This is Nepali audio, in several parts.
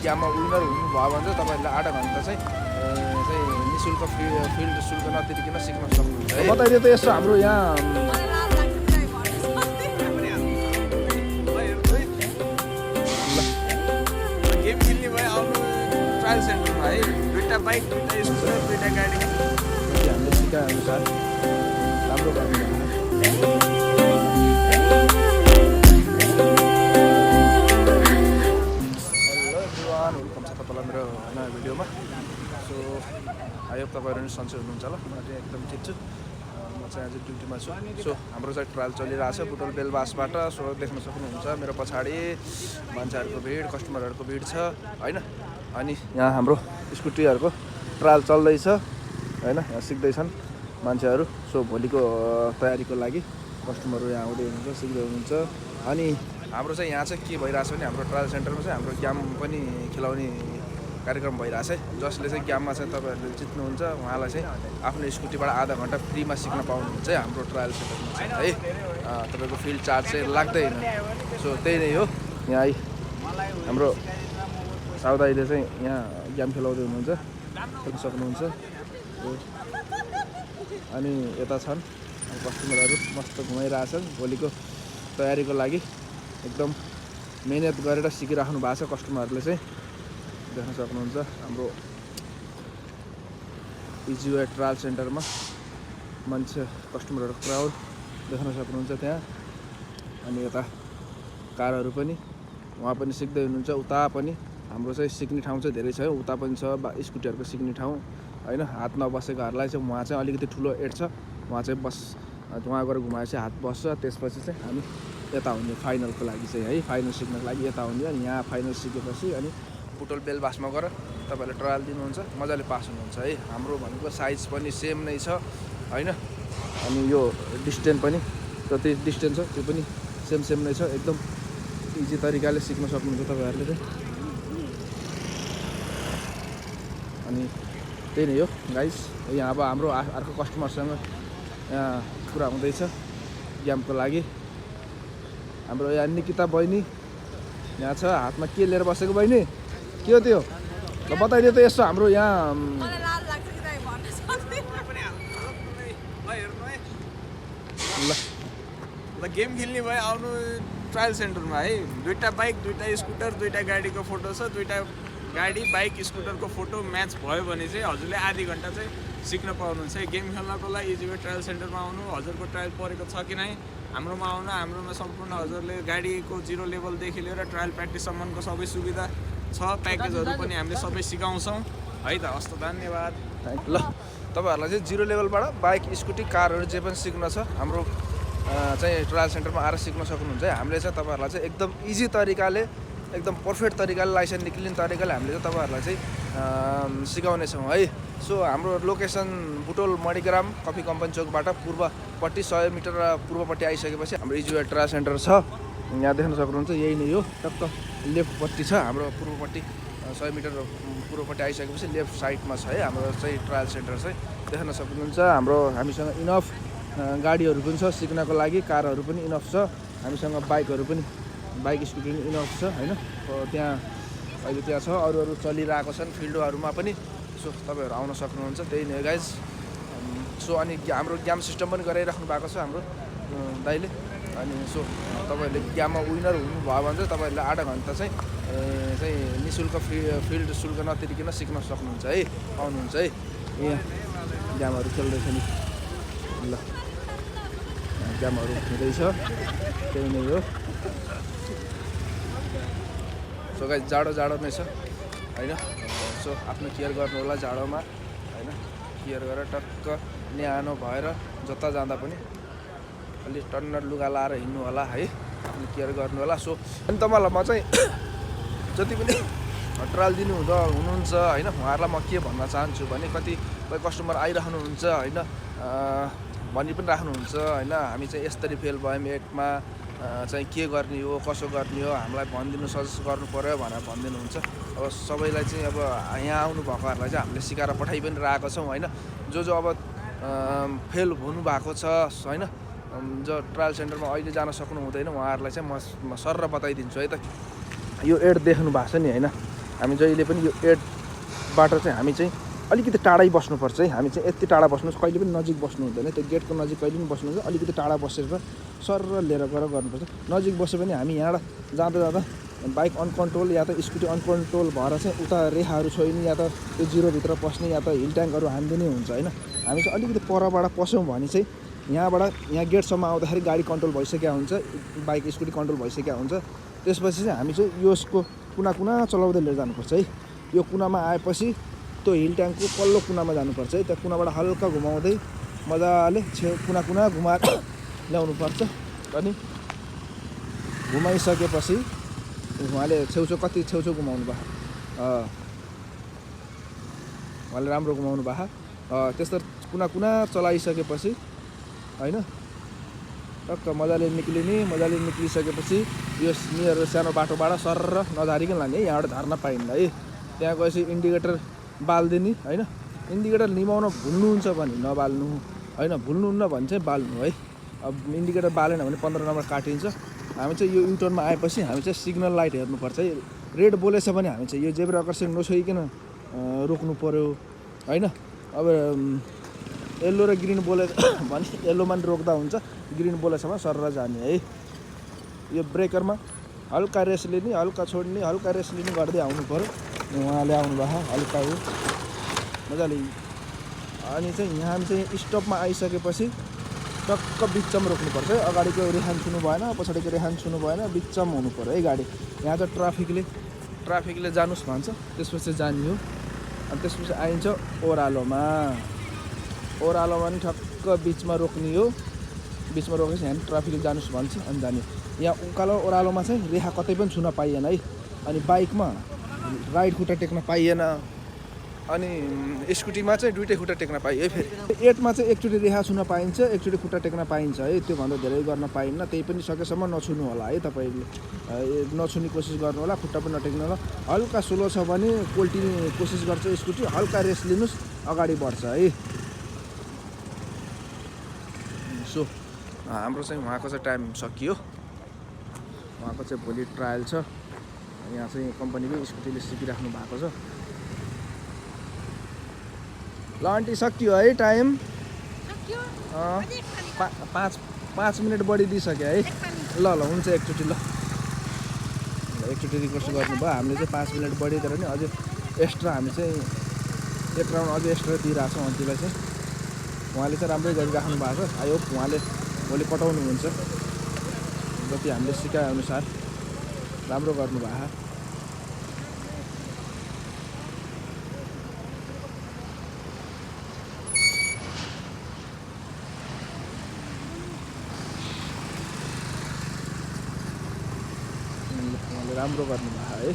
गेममा विनर हुनुभयो भने चाहिँ तपाईँहरूले आधा घन्टा चाहिँ निःशुल्क फिल्ड शुल्क नतिरिकन सिक्न सक्नुहुन्छ है। बताइदियो त यसो हाम्रो यहाँ गेम खेल्ने भयो आउनु ट्रायल सेन्टरमा है। दुईवटा बाइक, दुईवटा स्कुटर, दुईवटा गाडी हामीले सिकाएअनुसार राम्रो गर्नु। तपाईँलाई मेरो नयाँ भिडियोमा सो आयो तपाईँहरू नि सन्चै हुनुहुन्छ होला। म चाहिँ एकदम ठिक छु। म चाहिँ आज ड्युटीमा छु। सो हाम्रो चाहिँ ट्रायल चलिरहेको छ बुटोल बेलबासबाट। सो देख्न सक्नुहुन्छ मेरो पछाडि मान्छेहरूको भिड, कस्टमरहरूको भिड छ होइन। अनि यहाँ हाम्रो स्कुटीहरूको ट्रायल चल्दैछ होइन। यहाँ सिक्दैछन् मान्छेहरू। सो भोलिको तयारीको लागि कस्टमरहरू यहाँ आउँदै हुनुहुन्छ, सिक्दै हुनुहुन्छ। अनि हाम्रो चाहिँ यहाँ चाहिँ के भइरहेछ भने हाम्रो ट्रायल सेन्टरमा चाहिँ हाम्रो गेम पनि खेलाउने कार्यक्रम भइरहेछ है। जसले चाहिँ गेममा चाहिँ तपाईँहरूले जित्नुहुन्छ उहाँलाई चाहिँ आफ्नो स्कुटीबाट आधा घन्टा फ्रीमा सिक्न पाउनुहुन्छ है हाम्रो ट्रायल सेन्टरमा चाहिँ है। तपाईँको फिल्ड चार्ज चाहिँ लाग्दैन। सो त्यही नै हो। यहाँ हाम्रो साउदाईले चाहिँ यहाँ गेम खेलाउँदै हुनुहुन्छ, देख्न सक्नुहुन्छ। अनि यता छन् कस्टमरहरू मस्त घुमाइरहेछन्। भोलिको तयारीको लागि एकदम मेहनत गरेर सिकिराख्नु भएको छ कस्टमरहरूले चाहिँ। देख्न सक्नुहुन्छ हाम्रो इजिवे ट्रायल सेन्टरमा मान्छे कस्टमरहरूको क्राउड देख्न सक्नुहुन्छ त्यहाँ। अनि यता कारहरू पनि उहाँ पनि सिक्दै हुनुहुन्छ। उता पनि हाम्रो चाहिँ सिक्ने ठाउँ चाहिँ धेरै छ। उता पनि छ स्कुटीहरूको सिक्ने ठाउँ होइन। हात नबसेकोहरूलाई चाहिँ उहाँ चाहिँ अलिकति ठुलो एड छ, उहाँ चाहिँ उहाँ गएर घुमाएपछि हात बस्छ। त्यसपछि चाहिँ हामी यता हुने फाइनलको लागि चाहिँ है, फाइनल सिक्नको लागि यता हुने। अनि यहाँ फाइनल सिकेपछि अनि बुटोल बेलबासमा गएर तपाईँहरूले ट्रायल दिनुहुन्छ, मजाले पास हुनुहुन्छ है। हाम्रो भनेको साइज पनि सेम नै छ होइन। अनि यो डिस्टेन्स पनि जति डिस्टेन्स छ त्यो पनि सेम नै छ। एकदम इजी तरिकाले सिक्न सक्नुहुन्छ तपाईँहरूले चाहिँ। अनि त्यही नै हो गाइस। यहाँ अब हाम्रो अर्को कस्टमरसँग यहाँ कुरा हुँदैछ गेमको लागि। हाम्रो यहाँ निकिता बहिनी यहाँ छ, हातमा के लिएर बसेको बहिनी? के हो त्यो? ल बताइदियो त यसो हाम्रो यहाँ ल गेम खेल्ने भयो आउनु ट्रायल सेन्टरमा है। दुईवटा बाइक, दुईवटा स्कुटर, दुईवटा गाडीको फोटो छ। दुईवटा गाडी, बाइक, स्कुटरको फोटो म्याच भयो भने चाहिँ हजुरले आधी घन्टा चाहिँ सिक्न पाउनुहुन्छ है। गेम खेल्नको लागि इजिवे ट्रायल सेन्टरमा आउनु। हजुरको ट्रायल परेको छ कि नै हाम्रोमा आउनु। हाम्रोमा सम्पूर्ण हजुरले गाडीको 0 लेभलदेखि लिएर ट्रायल प्र्याक्टिससम्मको सबै सुविधा छ। प्याकेजहरू पनि हामीले सबै सिकाउँछौँ है त। हस् त, धन्यवाद। ल तपाईँहरूलाई चाहिँ 0 लेभलबाट बाइक, स्कुटी, कारहरू जे पनि सिक्न छ हाम्रो चाहिँ ट्रायल सेन्टरमा आएर सिक्न सक्नुहुन्छ है। हामीले चाहिँ तपाईँहरूलाई चाहिँ एकदम इजी तरिकाले, एकदम पर्फेक्ट तरिकाले, लाइसेन्स निक्लिने तरिकाले हामीले चाहिँ तपाईँहरूलाई चाहिँ सिकाउनेछौँ है। सो हाम्रो location Butwal Manigram coffee company चौकबाट पूर्वपट्टि 100 मिटर पूर्वपट्टि आइसकेपछि हाम्रो इजिवे ट्रायल सेन्टर छ। यहाँ देख्न सक्नुहुन्छ यही नै हो। टक्क लेफ्टपट्टि छ हाम्रो पूर्वपट्टि 100 मिटर पूर्वपट्टि आइसकेपछि लेफ्ट साइडमा छ है हाम्रो चाहिँ ट्रायल सेन्टर चाहिँ। देख्न सक्नुहुन्छ हाम्रो हामीसँग इनफ गाडीहरू पनि छ सिक्नको लागि, कारहरू पनि इनफ छ हामीसँग, बाइकहरू पनि, बाइक स्कुटी पनि इनफ छ होइन। त्यहाँ अहिले त्यहाँ छ, अरू चलिरहेको छन् फिल्डहरूमा पनि। सो तपाईँहरू आउन सक्नुहुन्छ। त्यही नै गाइज। सो अनि हाम्रो गेम सिस्टम पनि गराइराख्नु भएको छ हाम्रो दाइले। अनि सो तपाईँहरूले गेममा विनर हुनुभयो भने चाहिँ तपाईँहरूले आधा घन्टा चाहिँ निःशुल्क फिल्ड शुल्क नतिरिकन सिक्न सक्नुहुन्छ है, पाउनुहुन्छ है। यहाँ गेमहरू खेल्दैछ नि। ल गेमहरू हुँदैछ, त्यही नै हो। सो गाइस जाडो नै छ होइन। सो आफ्नो केयर गर्नु होला जाडोमा होइन। केयर गरेर टक्क न्यानो भएर जता जाँदा पनि अलि टन्न लुगा लाएर हिँड्नु होला है। आफ्नो केयर गर्नु होला। सो अनि तपाईँलाई म चाहिँ जति पनि ट्रायल हुनुहुन्छ होइन, उहाँहरूलाई म के भन्न चाहन्छु भने कतिपय कस्टमर आइरहनुहुन्छ होइन, भनि पनि राख्नुहुन्छ होइन, हामी चाहिँ यसरी फेल भयौँ एटमा चाहिँ के गर्ने हो, कसो गर्ने हो, हामीलाई भनिदिनु, सजेस्ट गर्नु पर्यो भनेर भनिदिनुहुन्छ। अब सबैलाई चाहिँ अब यहाँ आउनु भएकोहरूलाई चाहिँ हामीले सिकाएर पठाइ पनि रहेको छौँ होइन। जो अब फेल हुनुभएको छ होइन, जो ट्रायल सेन्टरमा अहिले जान सक्नु हुँदैन उहाँहरूलाई चाहिँ म सर बताइदिन्छु है त। यो एड देख्नु भएको छ नि होइन, हामी जहिले पनि यो एडबाट चाहिँ हामी चाहिँ अलिकति टाढै बस्नुपर्छ है। हामी चाहिँ यति टाढा बस्नु कहिले पनि नजिक बस्नु हुँदैन, त्यो गेटको नजिक कहिले पनि बस्नु हुँदैन, अलिकति टाढा बसेर सर लिएर गएर गर्नुपर्छ। नजिक बस्यो भने हामी यहाँबाट जाँदा जाँदा बाइक अनकन्ट्रोल या त स्कुटी अनकन्ट्रोल भएर चाहिँ उता रेखाहरू छोइने या त त्यो जिरोभित्र पस्ने या त हिल ट्याङ्कहरू हानिदिने हुन्छ होइन। हामी चाहिँ अलिकति परबाट पस्यौँ भने चाहिँ यहाँ गेटसम्म आउँदाखेरि गाडी कन्ट्रोल भइसकेको हुन्छ, बाइक स्कुटी कन्ट्रोल भइसकेको हुन्छ। त्यसपछि चाहिँ हामी चाहिँ यसको कुना चलाउँदै लिएर जानुपर्छ है। यो कुनामा आएपछि त्यो हिल ट्याङ्कको पल्लो कुनामा जानुपर्छ है। त्यहाँ कुनाबाट हल्का घुमाउँदै मजाले कुना घुमाएर ल्याउनुपर्छ। अनि घुमाइसकेपछि उहाँले कति छेउछेउ घुमाउनु भयो, उहाँले राम्रो घुमाउनु भयो। त्यस्तो कुना चलाइसकेपछि होइन टक्क मजाले निक्लिसकेपछि यो मेरो सानो बाटोबाट सरर नझारिकन लाने है। यहाँबाट झर्न पाइन्न है। त्यहाँ गएपछि इन्डिकेटर बाल्दिने होइन। इन्डिकेटर निभाउन भुल्नुहुन्छ भने नबाल्नु होइन, भुल्नुहुन्न भने चाहिँ बाल्नु है। अब इन्डिकेटर बालेन भने 15 नम्बर काटिन्छ। हामी चाहिँ यो युटर्नमा आएपछि हामी चाहिँ सिग्नल लाइट हेर्नुपर्छ है। रेड बोलेछ भने हामी चाहिँ यो जेब्रा क्रसिङ नछोइकन रोक्नु पऱ्यो होइन। अब येल्लो र ग्रिन बोलेछ भने येल्लोमा पनि रोक्दा हुन्छ, ग्रिन बोलेछ भने सरर जाने है। यो ब्रेकरमा हल्का रेस लिने, हल्का छोड्ने, हल्का रेस लिने गर्दै आउनु पऱ्यो। उहाँले आउनुभयो हल्का हो मजाले। अनि चाहिँ यहाँ हामी चाहिँ स्टपमा आइसकेपछि टक्क बिचमा रोक्नुपर्छ है। अगाडिको रेहान छुनु भएन, पछाडिको रेहान छुनु भएन, बिचमा हुनु पऱ्यो है गाडी। यहाँ चाहिँ ट्राफिकले जानुस् भन्छ, त्यसपछि जाने हो। अनि त्यसपछि आइन्छ ओह्रालोमा नि ठक्क बिचमा रोक्ने हो। बिचमा रोकेपछि हामी ट्राफिकले जानुस् भन्छ अनि जाने। यहाँ उकालो ओह्रालोमा चाहिँ रेखा कतै पनि छुन पाइएन है। अनि बाइकमा राइट खुट्टा टेक्न पाइएन, अनि स्कुटीमा चाहिँ दुइटै खुट्टा टेक्न पाइयो है। फेरि 8मा चाहिँ एकचोटि रेखा छुन पाइन्छ, एकचोटि खुट्टा टेक्न पाइन्छ है। त्योभन्दा धेरै गर्न पाइन्न। त्यही पनि सकेसम्म नछुनु होला है। तपाईँले नछुने कोसिस गर्नु होला, खुट्टा पनि नटेक्नु होला। हल्का स्लो छ भने पोल्टिने कोसिस गर्छ स्कुटी, हल्का रेस लिनुहोस्, अगाडि बढ्छ है। सो हाम्रो चाहिँ उहाँको चाहिँ टाइम सकियो। उहाँको चाहिँ भोलि ट्रायल छ। यहाँ चाहिँ कम्पनीकै स्कुटीले सिकिराख्नु भएको छ। ल आन्टी सकियो है टाइम। 5 मिनट बढी दिइसक्यो है। ल हुन्छ एकचोटि ल एकचोटि रिक्वेस्ट गर्नुभयो। हामीले चाहिँ 5 मिनट बढी दिएर नि अझै एक्स्ट्रा हामी चाहिँ एक राउन्ड अझै एक्स्ट्रा दिइरहेको छौँ आन्टीलाई चाहिँ। उहाँले चाहिँ राम्रै गरिराख्नु भएको छ। आई होप उहाँले भोलि पठाउनुहुन्छ। जति हामीले सिकाएअनुसार राम्रो गर्नुभएको। राम्रो गर्नुभयो है।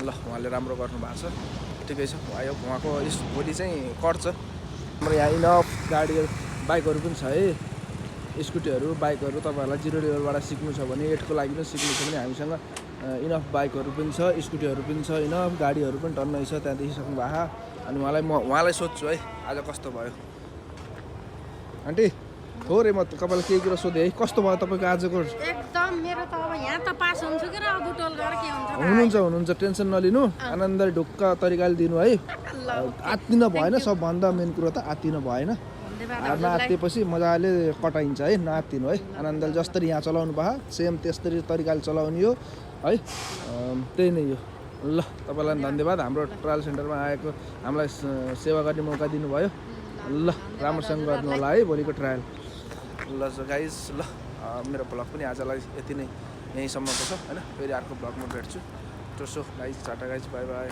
ल उहाँले राम्रो गर्नुभएको छ, ठिकै छ। आयो उहाँको भोलि चाहिँ कट्छ। हाम्रो यहाँ इनफ गाडी बाइकहरू पनि छ है, स्कुटीहरू बाइकहरू। तपाईँहरूलाई 0 लेभलबाट सिक्नु छ भने 8को लागि पनि सिक्नु छ भने हामीसँग इनफ बाइकहरू पनि छ, स्कुटीहरू पनि छ, इनफ गाडीहरू पनि टन्नै छ। त्यहाँ देखिसक्नु भएको। अनि उहाँलाई सोध्छु है आज कस्तो भयो। आन्टी थोरै म तपाईँलाई केही कुरा सोधेँ है, कस्तो भयो तपाईँको आजको? एकदम मेरो त अब यहाँ त पास हुन्छु कि र बुटोल गएर के हुन्छ टेन्सन नलिनु, आनन्दले ढुक्क तरिकाले दिनु है। आत्तिन भएन, सबभन्दा मेन कुरो त आत्तिन भएन। नआत्तिएपछि मजाले कटाइन्छ है, नआत्तिनु है। आनन्दले जसरी यहाँ चलाउनु भयो सेम त्यस्तरी तरिकाले चलाउने हो है। त्यही नै हो। ल तपाईँलाई धन्यवाद हाम्रो ट्रायल सेन्टरमा आएको, हामीलाई सेवा गर्ने मौका दिनुभयो। ल राम्रोसँग गर्नु होला है भोलिको ट्रायल। ल गाइज, ल मेरो ब्लग पनि आजलाई यति नै यहीँसम्मको छ होइन। फेरि अर्को ब्लगमा भेट्छु। So guys, Tata guys, by by.